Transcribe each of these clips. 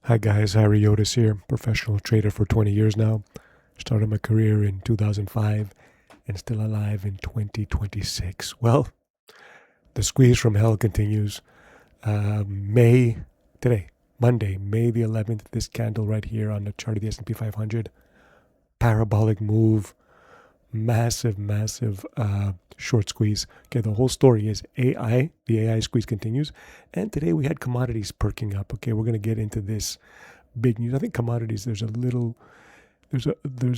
Hi guys, Harry Otis here, professional trader for 20 years now. Started my career in 2005 and still alive in 2026. Well, the squeeze from hell continues. Today, Monday, May the 11th, this candle right here on the chart of the S&P 500, parabolic move, massive short squeeze. Okay, the whole story is AI. The AI squeeze continues. And today we had commodities perking up. Okay, we're going to get into this big news. I think commodities, there's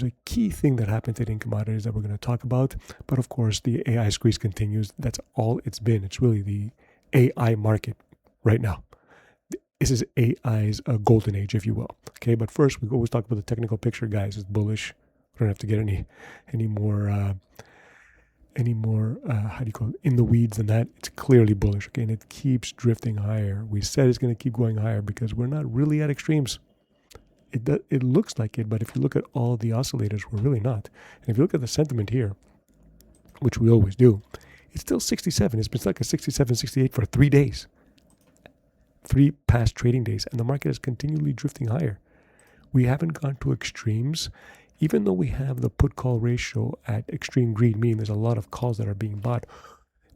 a key thing that happened today in commodities that we're going to talk about. But of course, the AI squeeze continues. That's all it's been. It's really the AI market right now. This is AI's golden age, if you will. Okay, but first we always talk about the technical picture, guys. It's bullish. We don't have to get any more how do you call it, in the weeds than that. It's clearly bullish. Okay, and it keeps drifting higher. We said it's going to keep going higher because we're not really at extremes. It looks like it, but if you look at all the oscillators, we're really not. And if you look at the sentiment here, which we always do, it's still 67. It's been stuck at 67, 68 for 3 days. 3 past trading days, and the market is continually drifting higher. We haven't gone to extremes, even though we have the put-call ratio at extreme greed, meaning there's a lot of calls that are being bought.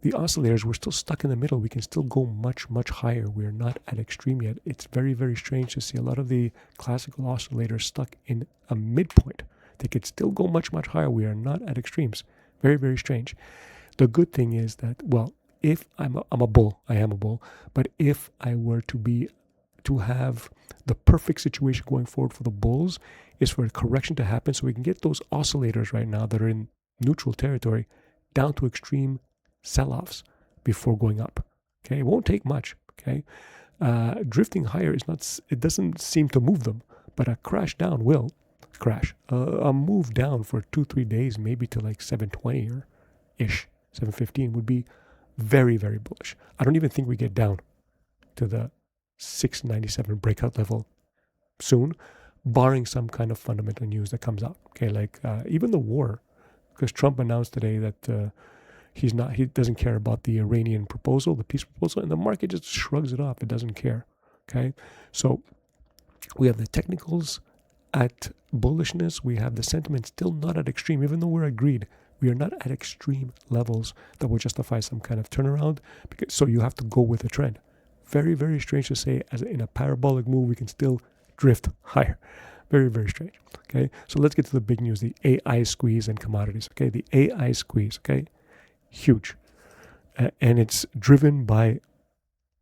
The oscillators, we're still stuck in the middle. We can still go much higher. We're not at extreme yet. It's very strange to see a lot of the classical oscillators stuck in a midpoint. They could still go much higher. We are not at extremes. Very strange. The good thing is that, well, if I'm a bull, I am a bull, but if I were to have the perfect situation going forward for the bulls is for a correction to happen so we can get those oscillators right now that are in neutral territory down to extreme sell-offs before going up. Okay, it won't take much. Okay, drifting higher is not. It doesn't seem to move them, but a crash down will crash. A move down for 2-3 days, maybe to like 720 or ish, 715 would be very bullish. I don't even think we get down to the 697 breakout level soon, barring some kind of fundamental news that comes out. Okay, like even the war, because Trump announced today that he doesn't care about the Iranian proposal, the peace proposal, and the market just shrugs it off. It doesn't care. Okay, so we have the technicals at bullishness. We have the sentiment still not at extreme, even though we're at greed. We are not at extreme levels that will justify some kind of turnaround. So you have to go with the trend. Very strange to say, as in a parabolic move, we can still drift higher. Very strange. Okay, so let's get to the big news: the AI squeeze and commodities. Okay, the AI squeeze. Okay, huge, and it's driven by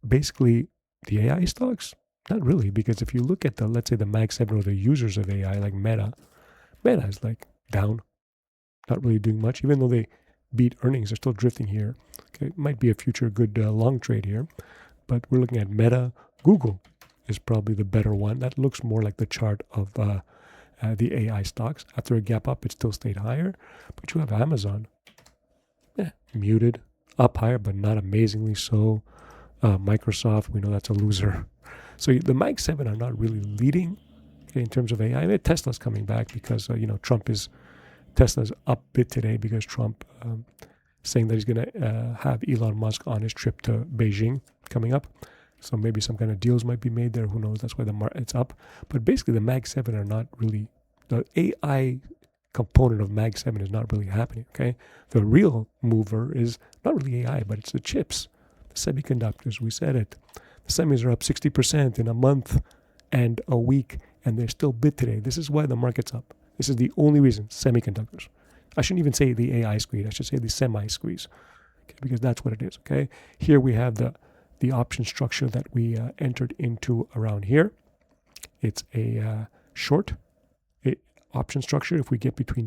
basically the AI stocks. Not really, because if you look at let's say the Mag 7 or the users of AI like Meta is like down, not really doing much, even though they beat earnings. They're still drifting here. Okay, might be a future good long trade here, but we're looking at Meta. Google is probably the better one. That looks more like the chart of the AI stocks. After a gap up, it still stayed higher. But you have Amazon, muted, up higher, but not amazingly so. Microsoft, we know that's a loser. So the Mag 7 are not really leading, okay, in terms of AI. I mean, Tesla's coming back because Tesla's up bit today because Trump saying that he's going to have Elon Musk on his trip to Beijing coming up. So maybe some kind of deals might be made there. Who knows? That's why it's up. But basically, the Mag 7 are not really, the AI component of Mag 7 is not really happening. Okay, the real mover is not really AI, but it's the chips, the semiconductors. We said it. The semis are up 60% in a month and a week, and they're still bid today. This is why the market's up. This is the only reason. Semiconductors. I shouldn't even say the AI squeeze. I should say the semi squeeze, okay, because that's what it is. Okay, here we have the option structure that we entered into around here. It's a short option structure. If we get between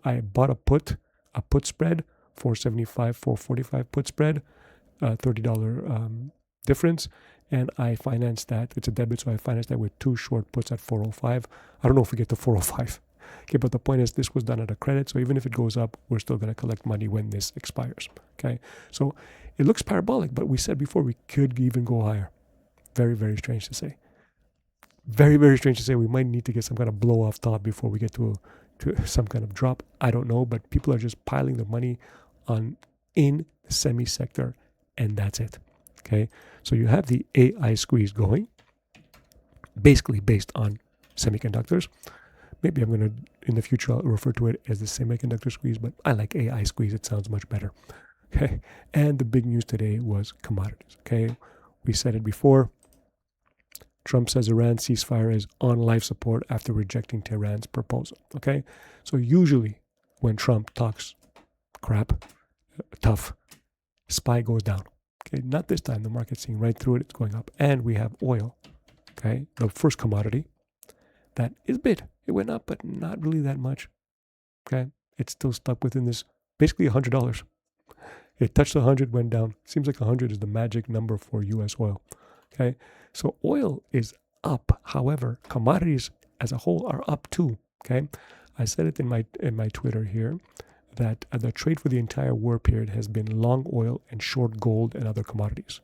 I bought a put spread, 475, 445 put spread, $30 difference, and I financed that. It's a debit, so I financed that with 2 short puts at 405. I don't know if we get to 405. Okay, but the point is this was done at a credit, so even if it goes up, we're still going to collect money when this expires. Okay, so it looks parabolic, but we said before we could even go higher. Very strange to say. Very strange to say. We might need to get some kind of blow off top before we get to some kind of drop. I don't know, but people are just piling the money in the semi sector, and that's it. Okay, so you have the AI squeeze going. basically based on semiconductors. Maybe I'm going to, in the future, I'll refer to it as the semiconductor squeeze, but I like AI squeeze. It sounds much better. Okay. And the big news today was commodities. Okay. We said it before. Trump says Iran ceasefire is on life support after rejecting Tehran's proposal. Okay. So usually when Trump talks crap, tough, SPY goes down. Okay. Not this time. The market's seeing right through it. It's going up. And we have oil. Okay. The first commodity that is bid. It went up, but not really that much. Okay. It's still stuck within this basically $100. It touched 100, went down. Seems like 100 is the magic number for US oil. Okay. So oil is up. However, commodities as a whole are up too. Okay. I said it in my Twitter here that the trade for the entire war period has been long oil and short gold and other commodities.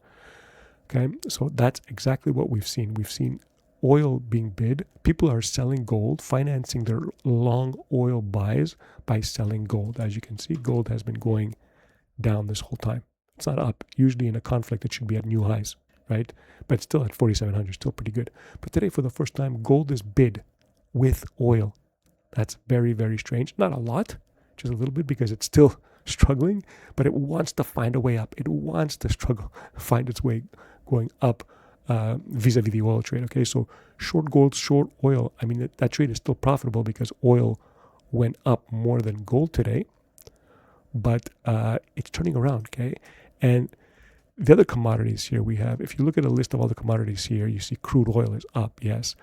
Okay. So that's exactly what we've seen. We've seen oil being bid. People are selling gold, financing their long oil buys by selling gold. As you can see, gold has been going down this whole time. It's not up. Usually in a conflict, it should be at new highs, right? But it's still at 4,700, still pretty good. But today, for the first time, gold is bid with oil. That's very, very strange. Not a lot, just a little bit because it's still struggling, but it wants to find a way up. It wants to struggle, find its way going up vis-a-vis the oil trade. Okay, so short gold, short oil. I mean, that trade is still profitable because oil went up more than gold today. But it's turning around, okay? And the other commodities here we have, if you look at a list of all the commodities here, you see crude oil is up, yes.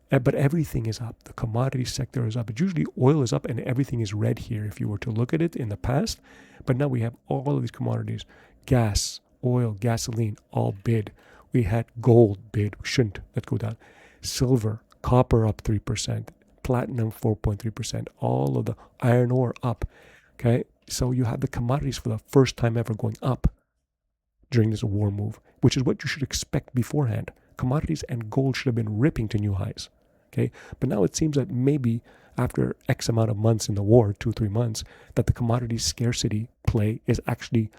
But everything is up. The commodity sector is up. But usually oil is up and everything is red here if you were to look at it in the past. But now we have all of these commodities. Gas, oil, gasoline, all bid. We had gold bid. We shouldn't. Let's go down. Silver, copper up 3%. Platinum 4.3%. All of the iron ore up, okay? So you have the commodities for the first time ever going up during this war move, which is what you should expect beforehand. Commodities and gold should have been ripping to new highs. Okay, but now it seems that maybe after X amount of months in the war, 2-3 months, that the commodity scarcity play is actually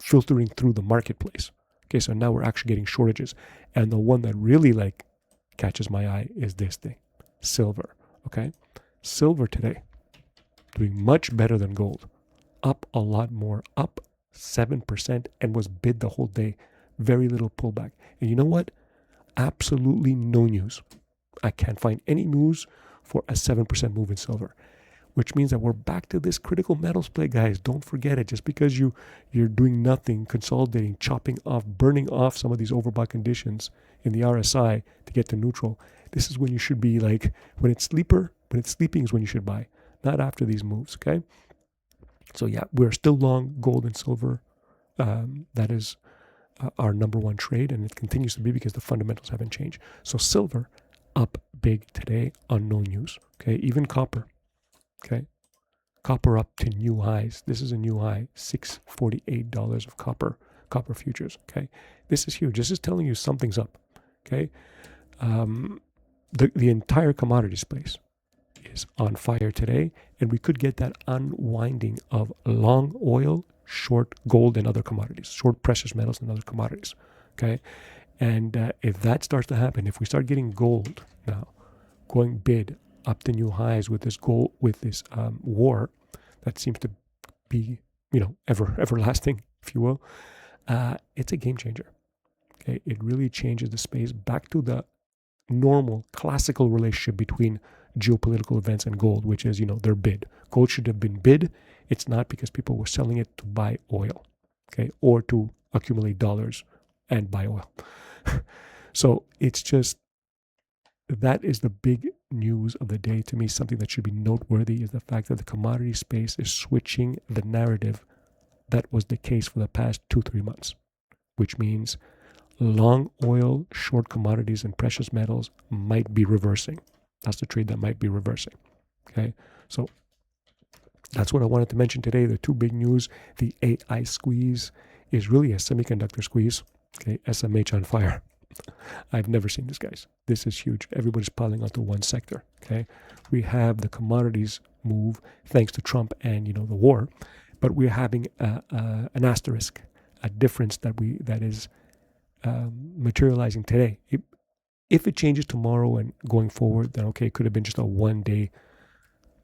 filtering through the marketplace. Okay, so now we're actually getting shortages. And the one that really catches my eye is this thing, silver. Okay, silver today doing much better than gold, up a lot more, up 7% and was bid the whole day. Very little pullback. And you know what? Absolutely no news. I can't find any news for a 7% move in silver, which means that we're back to this critical metals play, guys. Don't forget it. Just because you're doing nothing, consolidating, chopping off, burning off some of these overbought conditions in the RSI to get to neutral, this is when you should be when it's sleeping is when you should buy. Not after these moves, okay? So yeah, we're still long gold and silver. That is our number one trade, and it continues to be because the fundamentals haven't changed. So silver up big today on no news, okay? Even copper, okay? Copper up to new highs. This is a new high, $648 of copper futures, okay? This is huge. This is telling you something's up, okay? The entire commodity space is on fire today, and we could get that unwinding of long oil, short gold and other commodities, short precious metals and other commodities, okay? And if that starts to happen, if we start getting gold now going bid up to new highs with this war that seems to be everlasting, if you will, it's a game changer. Okay, it really changes the space back to the normal classical relationship between geopolitical events and gold, which is, their bid. Gold should have been bid. It's not, because people were selling it to buy oil, okay, or to accumulate dollars and buy oil. So it's just, that is the big news of the day to me. Something that should be noteworthy is the fact that the commodity space is switching the narrative that was the case for the past 2-3 months, which means long oil, short commodities and precious metals might be reversing. That's the trade that might be reversing. Okay, so that's what I wanted to mention today. The two big news: the AI squeeze is really a semiconductor squeeze. Okay, SMH on fire. I've never seen this, guys. This is huge. Everybody's piling onto one sector. Okay, we have the commodities move thanks to Trump and the war, but we're having an asterisk, a difference that is materializing today. If it changes tomorrow and going forward, then okay, it could have been just a one-day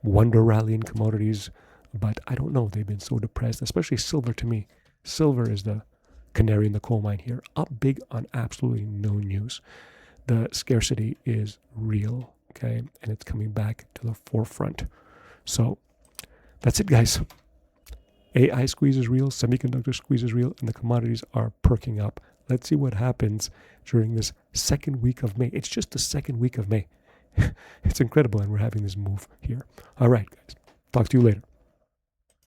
wonder rally in commodities. But I don't know. They've been so depressed, especially silver to me. Silver is the canary in the coal mine here. Up big on absolutely no news. The scarcity is real, okay? And it's coming back to the forefront. So that's it, guys. AI squeeze is real, semiconductor squeeze is real, and the commodities are perking up. Let's see what happens during this second week of May. It's just the second week of May. It's incredible, and we're having this move here. All right, guys. Talk to you later.